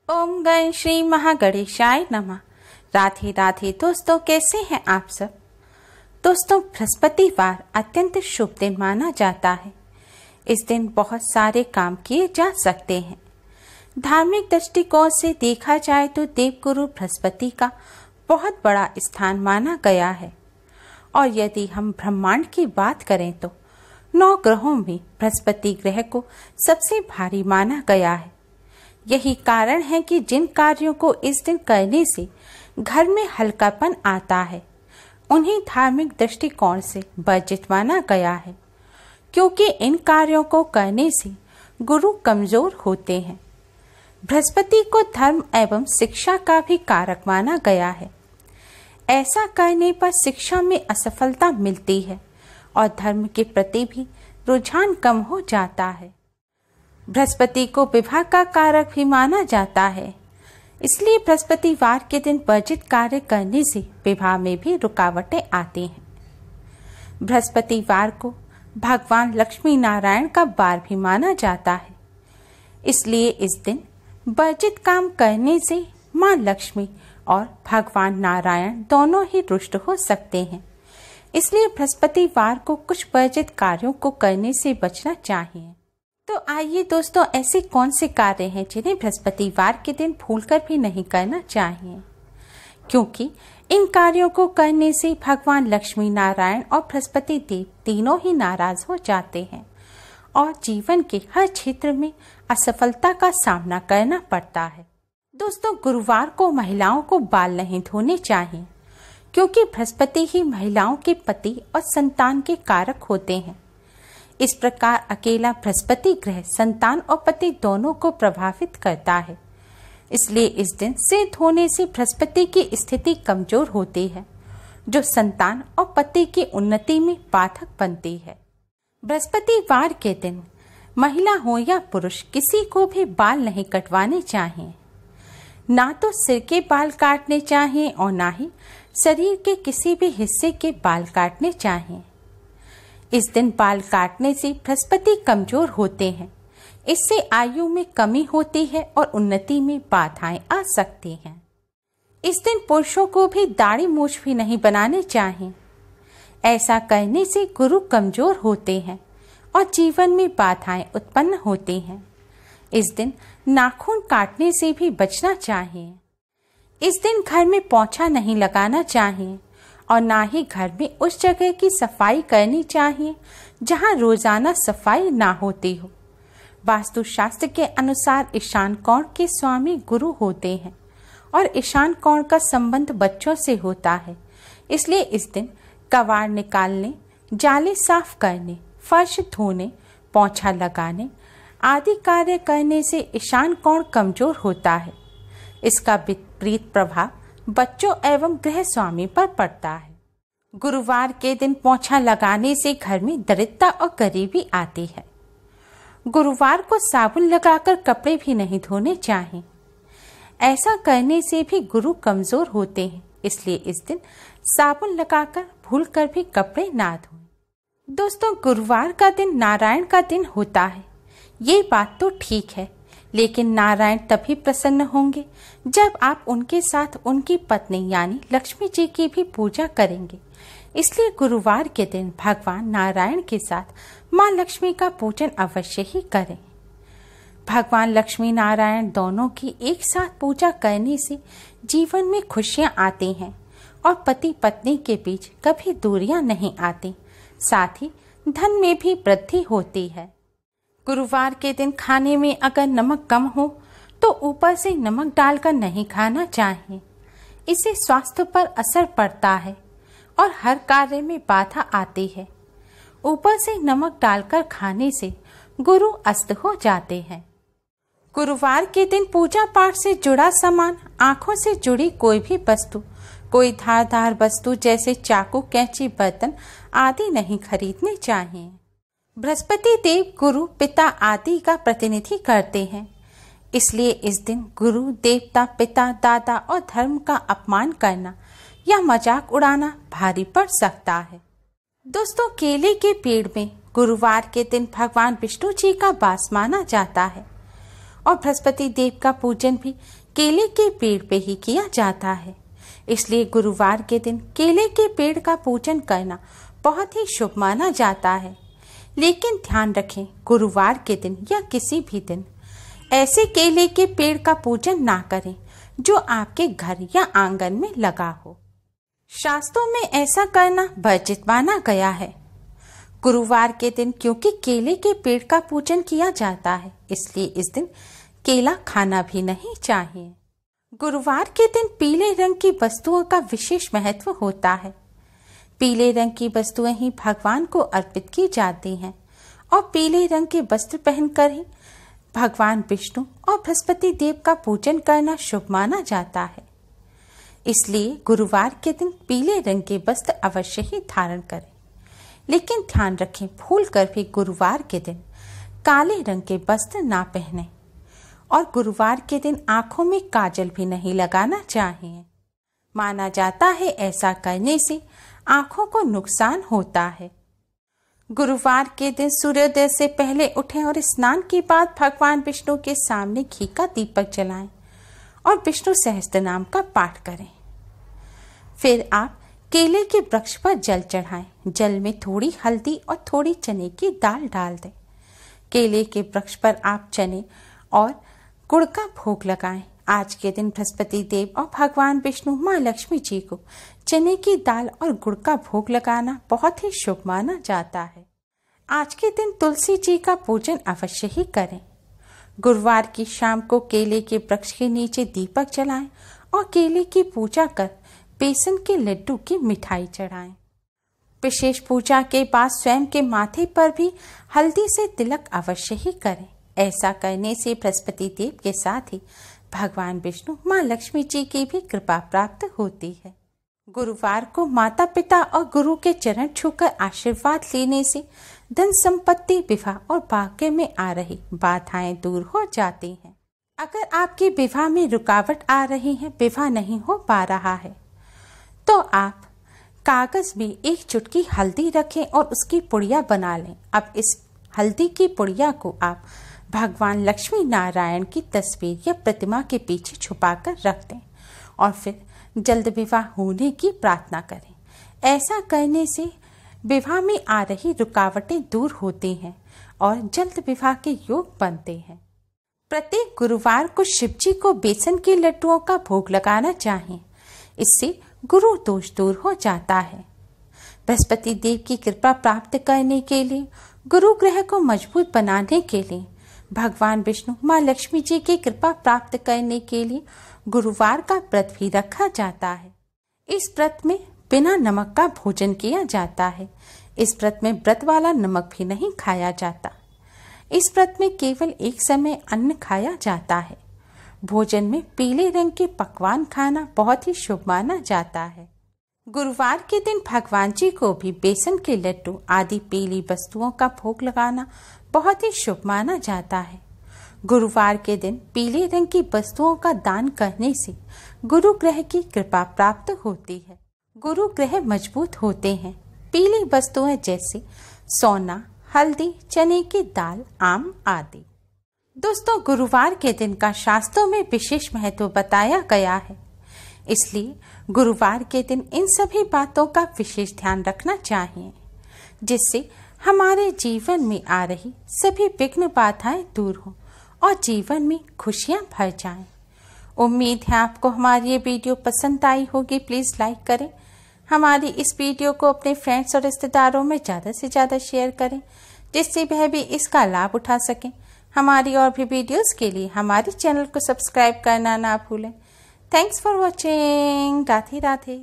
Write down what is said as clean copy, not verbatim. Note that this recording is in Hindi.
ओम गण श्री महागणेशाय नमः। राधे राधे दोस्तों, कैसे हैं आप सब। दोस्तों, बृहस्पतिवार अत्यंत शुभ दिन माना जाता है। इस दिन बहुत सारे काम किए जा सकते हैं। धार्मिक दृष्टिकोण से देखा जाए तो देवगुरु बृहस्पति का बहुत बड़ा स्थान माना गया है। और यदि हम ब्रह्मांड की बात करें तो 9 ग्रहों में बृहस्पति ग्रह को सबसे भारी माना गया है। यही कारण है कि जिन कार्यों को इस दिन करने से घर में हल्कापन आता है, उन्हें धार्मिक दृष्टिकोण से वर्जित माना गया है, क्योंकि इन कार्यों को करने से गुरु कमजोर होते हैं। बृहस्पति को धर्म एवं शिक्षा का भी कारक माना गया है। ऐसा करने पर शिक्षा में असफलता मिलती है और धर्म के प्रति भी रुझान कम हो जाता है। बृहस्पति को विवाह का कारक भी माना जाता है, इसलिए बृहस्पतिवार के दिन वर्जित कार्य करने से विवाह में भी रुकावटें आती हैं। बृहस्पतिवार को भगवान लक्ष्मी नारायण का वार भी माना जाता है, इसलिए इस दिन वर्जित काम करने से मां लक्ष्मी और भगवान नारायण दोनों ही रुष्ट हो सकते हैं। इसलिए बृहस्पतिवार को कुछ वर्जित कार्यों को करने से बचना चाहिए। तो आइए दोस्तों, ऐसे कौन से कार्य हैं जिन्हें बृहस्पतिवार के दिन भूलकर भी नहीं करना चाहिए, क्योंकि इन कार्यों को करने से भगवान लक्ष्मी नारायण और बृहस्पति देव तीनों ही नाराज हो जाते हैं और जीवन के हर क्षेत्र में असफलता का सामना करना पड़ता है। दोस्तों, गुरुवार को महिलाओं को बाल नहीं धोने चाहिए, क्योंकि बृहस्पति ही महिलाओं के पति और संतान के कारक होते हैं। इस प्रकार अकेला बृहस्पति ग्रह संतान और पति दोनों को प्रभावित करता है। इसलिए इस दिन सिर धोने से बृहस्पति की स्थिति कमजोर होती है, जो संतान और पति की उन्नति में बाधक बनती है। बृहस्पतिवार के दिन महिला हो या पुरुष, किसी को भी बाल नहीं कटवाने चाहिए। ना तो सिर के बाल काटने चाहिए और ना ही शरीर के किसी भी हिस्से के बाल काटने चाहिए। इस दिन बाल काटने से बृहस्पति कमजोर होते हैं। इससे आयु में कमी होती है और उन्नति में बाधाएं आ सकती हैं। इस दिन पुरुषों को भी दाढ़ी मूछ भी नहीं बनाने चाहिए। ऐसा करने से गुरु कमजोर होते हैं और जीवन में बाधाएं उत्पन्न होती हैं। इस दिन नाखून काटने से भी बचना चाहिए। इस दिन घर में पोछा नहीं लगाना चाहिए और ना ही घर में उस जगह की सफाई करनी चाहिए जहां रोजाना सफाई ना होती हो। वास्तुशास्त्र के अनुसार ईशान कोण के स्वामी गुरु होते हैं और ईशान कोण का संबंध बच्चों से होता है। इसलिए इस दिन कबाड़ निकालने, जाले साफ करने, फर्श धोने, पोछा लगाने आदि कार्य करने से ईशान कोण कमजोर होता है। इसका विपरीत प्रभाव बच्चों एवं गृह स्वामी पर पड़ता है। गुरुवार के दिन पोछा लगाने से घर में दरिद्रता और गरीबी आती है। गुरुवार को साबुन लगाकर कपड़े भी नहीं धोने चाहिए। ऐसा करने से भी गुरु कमजोर होते हैं, इसलिए इस दिन साबुन लगाकर भूलकर भी कपड़े ना धोएं। दोस्तों, गुरुवार का दिन नारायण का दिन होता है, ये बात तो ठीक है, लेकिन नारायण तभी प्रसन्न होंगे जब आप उनके साथ उनकी पत्नी यानी लक्ष्मी जी की भी पूजा करेंगे। इसलिए गुरुवार के दिन भगवान नारायण के साथ मां लक्ष्मी का पूजन अवश्य ही करें। भगवान लक्ष्मी नारायण दोनों की एक साथ पूजा करने से जीवन में खुशियां आती हैं और पति पत्नी के बीच कभी दूरियां नहीं आती। साथ ही धन में भी वृद्धि होती है। गुरुवार के दिन खाने में अगर नमक कम हो तो ऊपर से नमक डालकर नहीं खाना चाहिए। इससे स्वास्थ्य पर असर पड़ता है और हर कार्य में बाधा आती है। ऊपर से नमक डालकर खाने से गुरु अस्त हो जाते हैं। गुरुवार के दिन पूजा पाठ से जुड़ा सामान, आंखों से जुड़ी कोई भी वस्तु, कोई धारदार वस्तु जैसे चाकू, कैंची, बर्तन आदि नहीं खरीदने चाहिए। बृहस्पति देव गुरु, पिता आदि का प्रतिनिधि करते हैं। इसलिए इस दिन गुरु, देवता, पिता, दादा और धर्म का अपमान करना या मजाक उड़ाना भारी पड़ सकता है। दोस्तों, केले के पेड़ में गुरुवार के दिन भगवान विष्णु जी का वास माना जाता है। और बृहस्पति देव का पूजन भी केले के पेड़ पे ही किया जाता है। इसलिए गुरुवार के दिन केले के पेड़ का पूजन करना बहुत ही शुभ माना जाता है। लेकिन ध्यान रखें, गुरुवार के दिन या किसी भी दिन ऐसे केले के पेड़ का पूजन ना करें जो आपके घर या आंगन में लगा हो। शास्त्रों में ऐसा करना वर्जित माना गया है। गुरुवार के दिन क्योंकि केले के पेड़ का पूजन किया जाता है, इसलिए इस दिन केला खाना भी नहीं चाहिए। गुरुवार के दिन पीले रंग की वस्तुओं का विशेष महत्व होता है। पीले रंग की वस्तुएं ही भगवान को अर्पित की जाती हैं और पीले रंग के वस्त्र पहनकर ही भगवान विष्णु और बृहस्पति देव का पूजन करना शुभ माना जाता है। इसलिए गुरुवार के दिन पीले रंग के वस्त्र अवश्य ही धारण करें। लेकिन ध्यान रखें, भूलकर भी गुरुवार के दिन काले रंग के वस्त्र ना पहने और गुरुवार के दिन आंखों में काजल भी नहीं लगाना चाहिए। माना जाता है ऐसा करने से आंखों को नुकसान होता है। गुरुवार के दिन सूर्योदय से पहले उठें और स्नान के बाद भगवान विष्णु के सामने घी का दीपक जलाएं और विष्णु सहस्त्र नाम का पाठ करें। फिर आप केले के वृक्ष पर जल चढ़ाएं। जल में थोड़ी हल्दी और थोड़ी चने की दाल डाल दें। केले के वृक्ष पर आप चने और गुड़ का भोग लगाएं। आज के दिन बृहस्पति देव और भगवान विष्णु माँ लक्ष्मी जी को चने की दाल और गुड़ का भोग लगाना बहुत ही शुभ माना जाता है। आज के दिन तुलसी जी का पूजन अवश्य ही करें। गुरुवार की शाम को केले के वृक्ष के नीचे दीपक जलाएं और केले की पूजा कर बेसन के लड्डू की मिठाई चढ़ाएं। विशेष पूजा के बाद स्वयं के माथे पर भी हल्दी से तिलक अवश्य ही करें। ऐसा करने से बृहस्पति देव के साथ ही भगवान विष्णु माँ लक्ष्मी जी की भी कृपा प्राप्त होती है। गुरुवार को माता पिता और गुरु के चरण छूकर आशीर्वाद लेने से धन संपत्ति, विवाह और भाग्य में आ रही बाधाएं दूर हो जाती हैं। अगर आपके विवाह में रुकावट आ रही है, विवाह नहीं हो पा रहा है, तो आप कागज में एक चुटकी हल्दी रखें और उसकी पुड़िया बना लें। अब इस हल्दी की पुड़िया को आप भगवान लक्ष्मी नारायण की तस्वीर या प्रतिमा के पीछे छुपाकर रख दें और फिर जल्द विवाह होने की प्रार्थना करें। ऐसा करने से विवाह में आ रही रुकावटें दूर होती हैं और जल्द विवाह के योग बनते हैं। प्रत्येक गुरुवार को शिव जी को बेसन के लड्डुओं का भोग लगाना चाहिए। इससे गुरु दोष दूर हो जाता है। बृहस्पति देव की कृपा प्राप्त करने के लिए, गुरु ग्रह को मजबूत बनाने के लिए, भगवान विष्णु माँ लक्ष्मी जी की कृपा प्राप्त करने के लिए गुरुवार का व्रत भी रखा जाता है। इस व्रत में बिना नमक का भोजन किया जाता है। इस व्रत में व्रत वाला नमक भी नहीं खाया जाता। इस व्रत में केवल एक समय अन्न खाया जाता है। भोजन में पीले रंग के पकवान खाना बहुत ही शुभ माना जाता है। गुरुवार के दिन भगवान जी को भी बेसन के लड्डू आदि पीली वस्तुओं का भोग लगाना बहुत ही शुभ माना जाता है। गुरुवार के दिन पीले रंग की वस्तुओं का दान करने से गुरु ग्रह की कृपा प्राप्त होती है। गुरु ग्रह मजबूत होते हैं। पीली वस्तुएं जैसे सोना, हल्दी, चने की दाल, आम आदि। दोस्तों, गुरुवार के दिन का शास्त्रों में विशेष महत्व बताया गया है। इसलिए गुरुवार के दिन इन सभी बातों का विशेष ध्यान रखना चाहिए, जिससे हमारे जीवन में आ रही सभी विघ्न बाधाएं दूर हों और जीवन में खुशियां भर जाएं। उम्मीद है आपको हमारी ये वीडियो पसंद आई होगी। प्लीज़ लाइक करें। हमारी इस वीडियो को अपने फ्रेंड्स और रिश्तेदारों में ज़्यादा से ज़्यादा शेयर करें, जिससे वह भी इसका लाभ उठा सकें। हमारी और भी वीडियोस के लिए हमारे चैनल को सब्सक्राइब करना ना भूलें। Thanks for watching. Radhe Radhe.